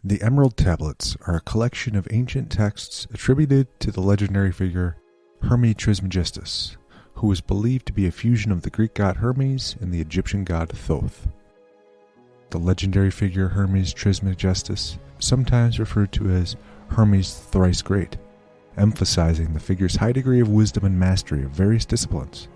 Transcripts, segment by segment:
The Emerald Tablets are a collection of ancient texts attributed to the legendary figure Hermes Trismegistus, who was believed to be a fusion of the Greek god Hermes and the Egyptian god Thoth. The legendary figure Hermes Trismegistus, sometimes referred to as Hermes Thrice Great, emphasizing the figure's high degree of wisdom and mastery of various disciplines.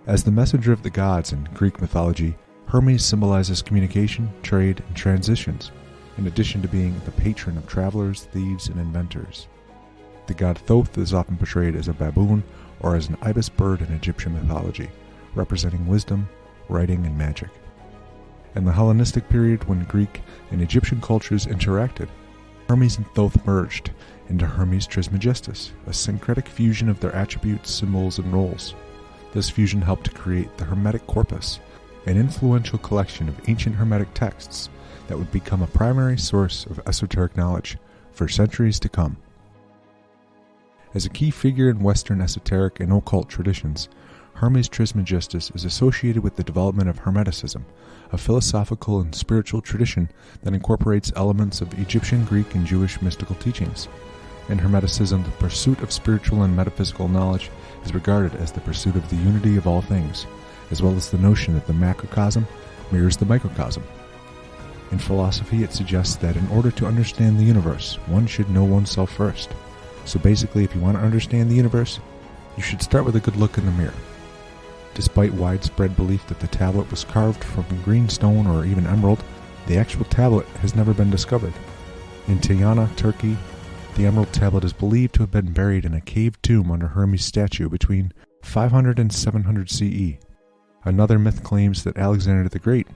As the messenger of the gods in Greek mythology, Hermes symbolizes communication, trade, and transitions, in addition to being the patron of travelers, thieves, and inventors. The god Thoth is often portrayed as a baboon or as an ibis bird in Egyptian mythology, representing wisdom, writing, and magic. In the Hellenistic period, when Greek and Egyptian cultures interacted, Hermes and Thoth merged into Hermes Trismegistus, a syncretic fusion of their attributes, symbols, and roles. This fusion helped to create the hermetic corpus, an influential collection of ancient hermetic texts that would become a primary source of esoteric knowledge for centuries to come. As a key figure in Western esoteric and occult traditions, Hermes Trismegistus is associated with the development of Hermeticism, a philosophical and spiritual tradition that incorporates elements of Egyptian, Greek, and Jewish mystical teachings. In Hermeticism, the pursuit of spiritual and metaphysical knowledge is regarded as the pursuit of the unity of all things, as well as the notion that the macrocosm mirrors the microcosm. In philosophy, it suggests that in order to understand the universe, one should know oneself first. So basically, if you want to understand the universe, you should start with a good look in the mirror. Despite widespread belief that the tablet was carved from green stone or even emerald, the actual tablet has never been discovered. In Tirana, Turkey, the emerald tablet is believed to have been buried in a cave tomb under Hermes' statue between 500 and 700 CE. Another myth claims that Alexander the Great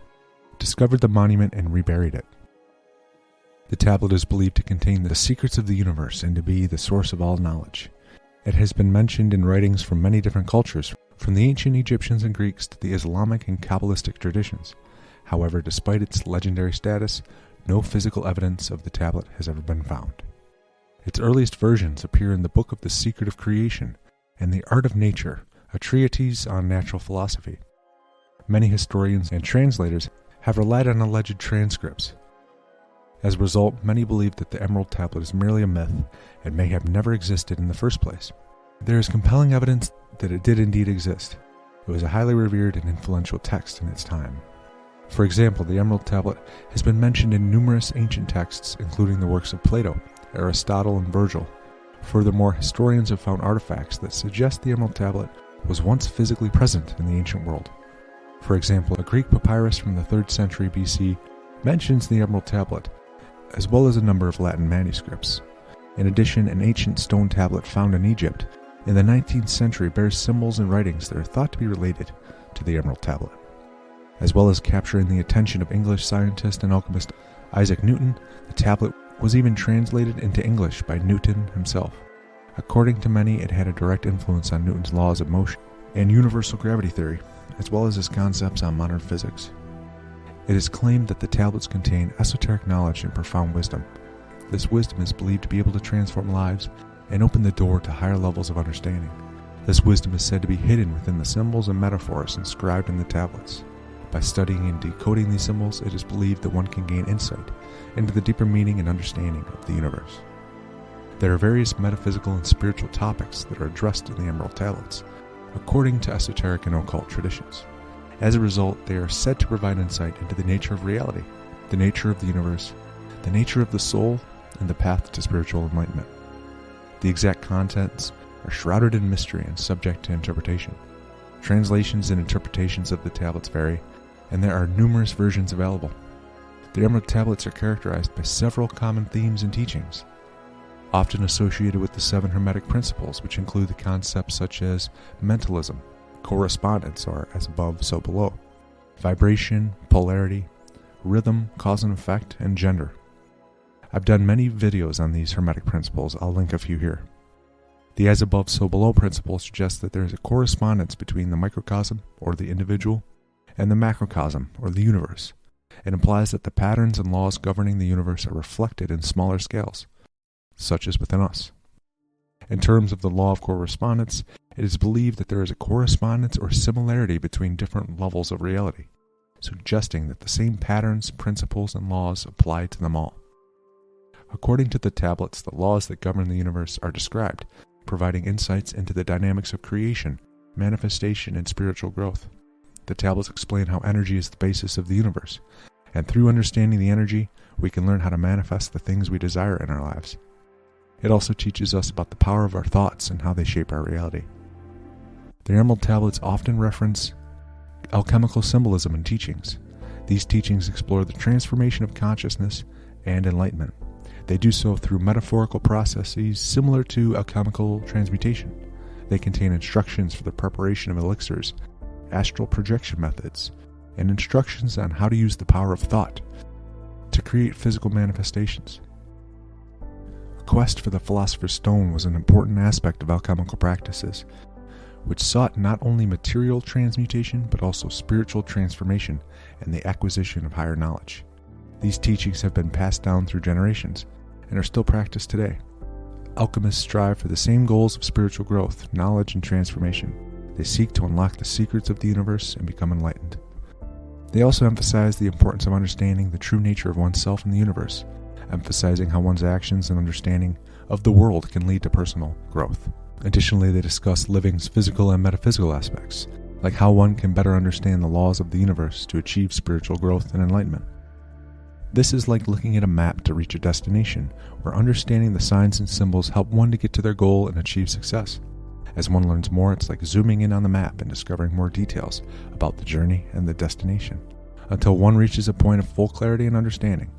discovered the monument and reburied it. The tablet is believed to contain the secrets of the universe and to be the source of all knowledge. It has been mentioned in writings from many different cultures, from the ancient Egyptians and Greeks to the Islamic and Kabbalistic traditions. However, despite its legendary status, no physical evidence of the tablet has ever been found. Its earliest versions appear in the Book of the Secret of Creation and the Art of Nature, a treatise on natural philosophy. Many historians and translators have relied on alleged transcripts. As a result, many believe that the Emerald Tablet is merely a myth and may have never existed in the first place. There is compelling evidence that it did indeed exist. It was a highly revered and influential text in its time. For example, the Emerald Tablet has been mentioned in numerous ancient texts, including the works of Plato, Aristotle, and Virgil. Furthermore, historians have found artifacts that suggest the Emerald Tablet was once physically present in the ancient world. For example, a Greek papyrus from the 3rd century BC mentions the Emerald Tablet, as well as a number of Latin manuscripts. In addition, an ancient stone tablet found in Egypt in the 19th century bears symbols and writings that are thought to be related to the Emerald Tablet. As well as capturing the attention of English scientist and alchemist Isaac Newton, the tablet was even translated into English by Newton himself. According to many, it had a direct influence on Newton's laws of motion and universal gravity theory, as well as his concepts on modern physics. It is claimed that the tablets contain esoteric knowledge and profound wisdom. This wisdom is believed to be able to transform lives and open the door to higher levels of understanding. This wisdom is said to be hidden within the symbols and metaphors inscribed in the tablets. By studying and decoding these symbols, it is believed that one can gain insight into the deeper meaning and understanding of the universe. There are various metaphysical and spiritual topics that are addressed in the Emerald Tablets, according to esoteric and occult traditions. As a result, they are said to provide insight into the nature of reality, the nature of the universe, the nature of the soul, and the path to spiritual enlightenment. The exact contents are shrouded in mystery and subject to interpretation. Translations and interpretations of the tablets vary, and there are numerous versions available. The Emerald Tablets are characterized by several common themes and teachings, often associated with the 7 hermetic principles, which include the concepts such as mentalism, correspondence, or as above, so below, vibration, polarity, rhythm, cause and effect, and gender. I've done many videos on these hermetic principles. I'll link a few here. The as above, so below principle suggests that there is a correspondence between the microcosm, or the individual, and the macrocosm, or the universe. It implies that the patterns and laws governing the universe are reflected in smaller scales, such as within us. In terms of the law of correspondence, it is believed that there is a correspondence or similarity between different levels of reality, suggesting that the same patterns, principles, and laws apply to them all. According to the tablets, the laws that govern the universe are described, providing insights into the dynamics of creation, manifestation, and spiritual growth. The tablets explain how energy is the basis of the universe, and through understanding the energy, we can learn how to manifest the things we desire in our lives. It also teaches us about the power of our thoughts and how they shape our reality. The Emerald Tablets often reference alchemical symbolism and teachings. These teachings explore the transformation of consciousness and enlightenment. They do so through metaphorical processes similar to alchemical transmutation. They contain instructions for the preparation of elixirs, astral projection methods, and instructions on how to use the power of thought to create physical manifestations. A quest for the Philosopher's Stone was an important aspect of alchemical practices, which sought not only material transmutation but also spiritual transformation and the acquisition of higher knowledge. These teachings have been passed down through generations and are still practiced today. Alchemists strive for the same goals of spiritual growth, knowledge, and transformation. They seek to unlock the secrets of the universe and become enlightened. They also emphasize the importance of understanding the true nature of oneself and the universe, emphasizing how one's actions and understanding of the world can lead to personal growth. Additionally, they discuss living's physical and metaphysical aspects, like how one can better understand the laws of the universe to achieve spiritual growth and enlightenment. This is like looking at a map to reach a destination, where understanding the signs and symbols help one to get to their goal and achieve success. As one learns more, it's like zooming in on the map and discovering more details about the journey and the destination, until one reaches a point of full clarity and understanding.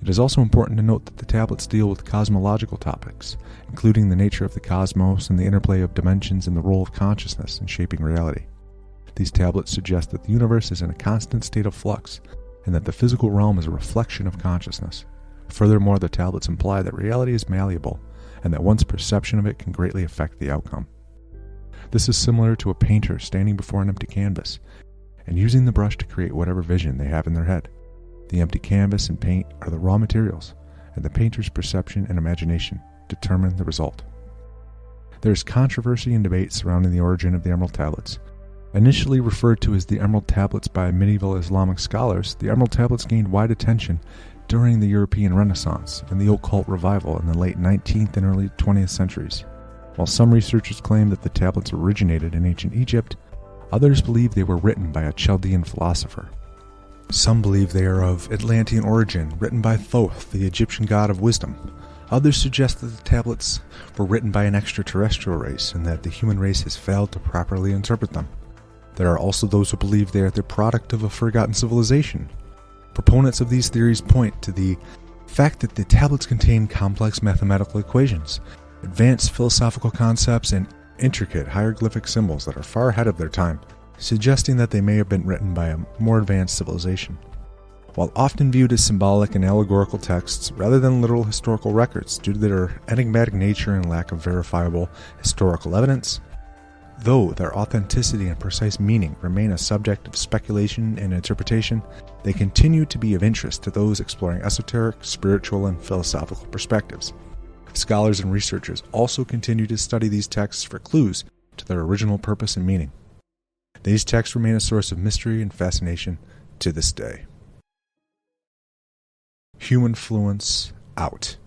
It is also important to note that the tablets deal with cosmological topics, including the nature of the cosmos and the interplay of dimensions and the role of consciousness in shaping reality. These tablets suggest that the universe is in a constant state of flux, and that the physical realm is a reflection of consciousness. Furthermore, the tablets imply that reality is malleable, and that one's perception of it can greatly affect the outcome. This is similar to a painter standing before an empty canvas, and using the brush to create whatever vision they have in their head. The empty canvas and paint are the raw materials, and the painter's perception and imagination determine the result. There is controversy and debate surrounding the origin of the Emerald Tablets. Initially referred to as the Emerald Tablets by medieval Islamic scholars, the Emerald Tablets gained wide attention during the European Renaissance and the occult revival in the late 19th and early 20th centuries. While some researchers claim that the tablets originated in ancient Egypt, others believe they were written by a Chaldean philosopher. Some believe they are of Atlantean origin, written by Thoth, the Egyptian god of wisdom. Others suggest that the tablets were written by an extraterrestrial race and that the human race has failed to properly interpret them. There are also those who believe they are the product of a forgotten civilization. Proponents of these theories point to the fact that the tablets contain complex mathematical equations, advanced philosophical concepts, and intricate hieroglyphic symbols that are far ahead of their time, suggesting that they may have been written by a more advanced civilization. While often viewed as symbolic and allegorical texts rather than literal historical records due to their enigmatic nature and lack of verifiable historical evidence, though their authenticity and precise meaning remain a subject of speculation and interpretation, they continue to be of interest to those exploring esoteric, spiritual, and philosophical perspectives. Scholars and researchers also continue to study these texts for clues to their original purpose and meaning. These texts remain a source of mystery and fascination to this day. Humanfluence out.